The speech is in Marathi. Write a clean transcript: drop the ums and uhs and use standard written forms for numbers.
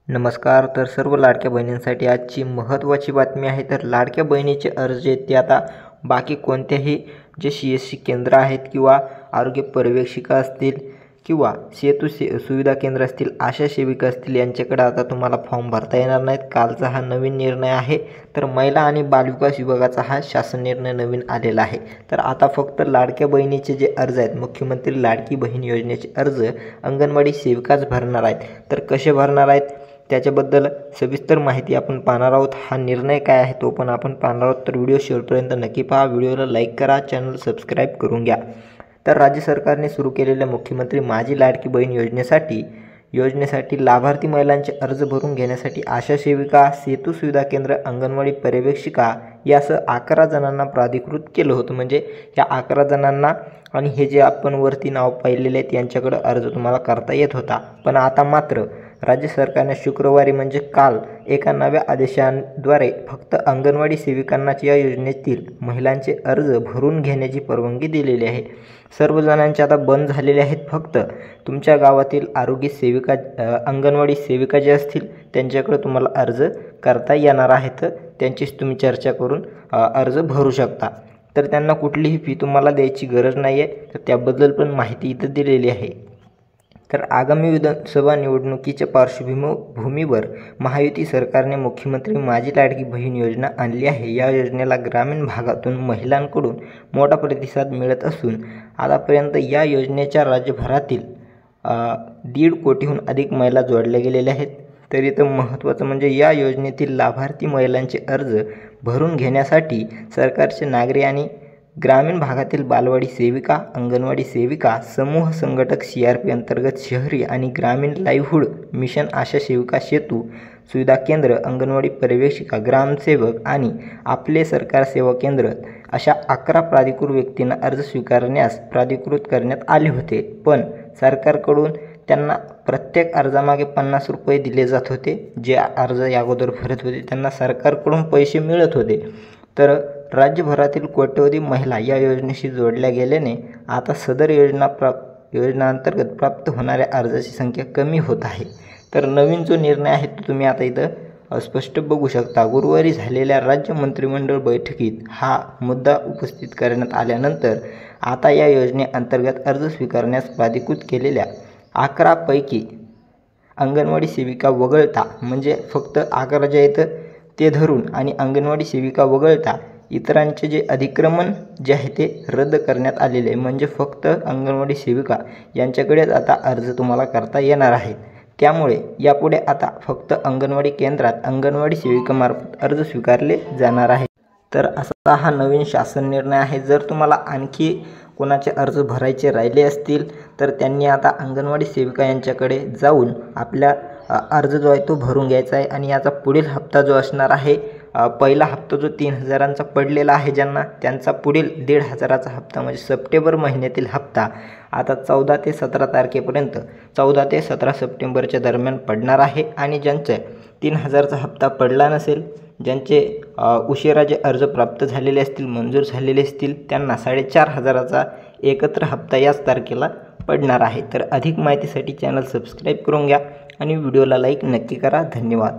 नमस्कार। तर सर्व लाडक्या बहिणींसाठी आजची महत्त्वाची बातमी आहे। तर लाडक्या बहिणीचे अर्ज आहेत ते आता बाकी कोणत्याही जे CSC केंद्र आहेत किंवा आरोग्य पर्यवेक्षिका असतील किंवा सेतू सुविधा केंद्र असतील, आशा सेविका असतील, यांच्याकडे आता तुम्हाला फॉर्म भरता येणार नाहीत। कालचा हा नवीन निर्णय आहे। तर महिला आणि बालविकास विभागाचा हा शासन निर्णय नवीन आलेला आहे। तर आता फक्त लाडक्या बहिणीचे जे अर्ज आहेत, मुख्यमंत्री लाडकी बहीण योजनेचे अर्ज अंगणवाडी सेविकाच भरणार आहेत। तर कसे भरणार आहेत त्याच्याबद्दल सविस्तर माहिती आपण पाहणार आहोत। हा निर्णय काय आहे तो पण आपण पाहणार आहोत। तर व्हिडिओ शेवटपर्यंत नक्की पहा, व्हिडिओला लाईक करा, चॅनल सबस्क्राईब करून घ्या। तर राज्य सरकारने सुरू केलेल्या मुख्यमंत्री माझी लाडकी बहीण योजनेसाठी लाभार्थी महिलांचे अर्ज भरून घेण्यासाठी आशा सेविका, सेतू सुविधा केंद्र, अंगणवाडी पर्यवेक्षिका यासह 11 जणांना प्राधिकृत केलं होतं। म्हणजे या 11 जणांना आणि हे जे आपण वरती नाव पाहिलेले आहेत यांच्याकडे अर्ज तुम्हाला करता येत होता। पण आता मात्र राज्य सरकारने शुक्रवारी म्हणजे काल एका नव्या आदेशाद्वारे फक्त अंगणवाडी सेविकांनाच या योजनेतील महिलांचे अर्ज भरून घेण्याची परवानगी दिलेली आहे। सर्व जणांचे आता बंद झालेले आहेत। फक्त तुमच्या गावातील आरोग्य सेविका, अंगणवाडी सेविका जे असतील त्यांच्याकडे तुम्हाला अर्ज करता येणार आहेत। त्यांचीच तुम्ही चर्चा करून अर्ज भरू शकता। तर त्यांना कुठलीही फी तुम्हाला द्यायची गरज नाही आहे। तर त्याबद्दल पण माहिती इथं दिलेली आहे। तर आगामी विधानसभा निवडणुकीच्या पार्श्वभूमीवर महायुती सरकारने मुख्यमंत्री माझी लाडकी बहीण योजना आणली आहे। या योजनेला ग्रामीण भागातून महिलांकडून मोठा प्रतिसाद मिळत असून आतापर्यंत या योजनेच्या राज्यभरातील 1.5 कोटीहून अधिक महिला जोडल्या गेलेल्या आहेत। तर इथं महत्त्वाचं म्हणजे या योजनेतील लाभार्थी महिलांचे अर्ज भरून घेण्यासाठी सरकारचे नागरी आणि ग्रामीण भागातील बालवाडी सेविका, अंगणवाडी सेविका, समूह संघटक, CRP अंतर्गत शहरी आणि ग्रामीण लाईव्हहुड मिशन, आशा सेविका, सेतू सुविधा केंद्र, अंगणवाडी पर्यवेक्षिका, ग्रामसेवक आणि आपले सरकार सेवा केंद्र अशा 11 प्राधिकृत व्यक्तींना अर्ज स्वीकारण्यास प्राधिकृत करण्यात आले होते। पण सरकारकडून त्यांना प्रत्येक अर्जामागे 50 रुपये दिले जात होते। जे अर्ज अगोदर भरत होते त्यांना सरकारकडून पैसे मिळत होते। तर राज्यभरातील कोट्यवधी महिला या योजनेशी जोडल्या गेल्याने आता सदर योजनांतर्गत प्राप्त होणाऱ्या अर्जाची संख्या कमी होत आहे। तर नवीन जो निर्णय आहे तो तुम्ही आता इथं स्पष्ट बघू शकता। गुरुवारी झालेल्या राज्य मंत्रिमंडळ बैठकीत हा मुद्दा उपस्थित करण्यात आल्यानंतर आता या योजनेअंतर्गत अर्ज स्वीकारण्यास प्राधिकृत केलेल्या 11 पैकी अंगणवाडी सेविका वगळता, म्हणजे फक्त 11 जे आहेत ते धरून आणि अंगणवाडी सेविका वगळता इतरांचे जे अधिक्रमण जे आहे ते रद्द करण्यात आलेले आहे। म्हणजे फक्त अंगणवाडी सेविका यांच्याकडेच आता अर्ज तुम्हाला करता येणार आहेत। त्यामुळे यापुढे आता फक्त अंगणवाडी केंद्रात अंगणवाडी सेविकामार्फत अर्ज स्वीकारले जाणार आहेत। तर असा हा नवीन शासन निर्णय आहे। जर तुम्हाला आणखी कोणाचे अर्ज भरायचे राहिले असतील तर त्यांनी आता अंगणवाडी सेविका यांच्याकडे जाऊन आपल्या अर्ज जो आहे तो भरून घ्यायचा आहे। आणि याचा पुढील हप्ता जो असणार आहे, पहिला हप्ता जो 3000चा पडलेला आहे ज्यांना, त्यांचा पुढील 1500चा हप्ता म्हणजे सप्टेंबर महिन्यातील हप्ता आता 14 ते 17 तारखेपर्यंत 14 ते 17 सप्टेंबरच्या दरम्यान पडणार आहे। आणि ज्यांचा 3000चा हप्ता पडला नसेल, ज्यांचे उशिरा जे अर्ज प्राप्त झालेले असतील, मंजूर झालेले असतील, त्यांना 4500चा एकत्र हप्ता याच तारखेला पडणार आहे। तर अधिक माहितीसाठी चॅनल सबस्क्राईब करून घ्या आणि व्हिडिओला लाईक नक्की करा। धन्यवाद।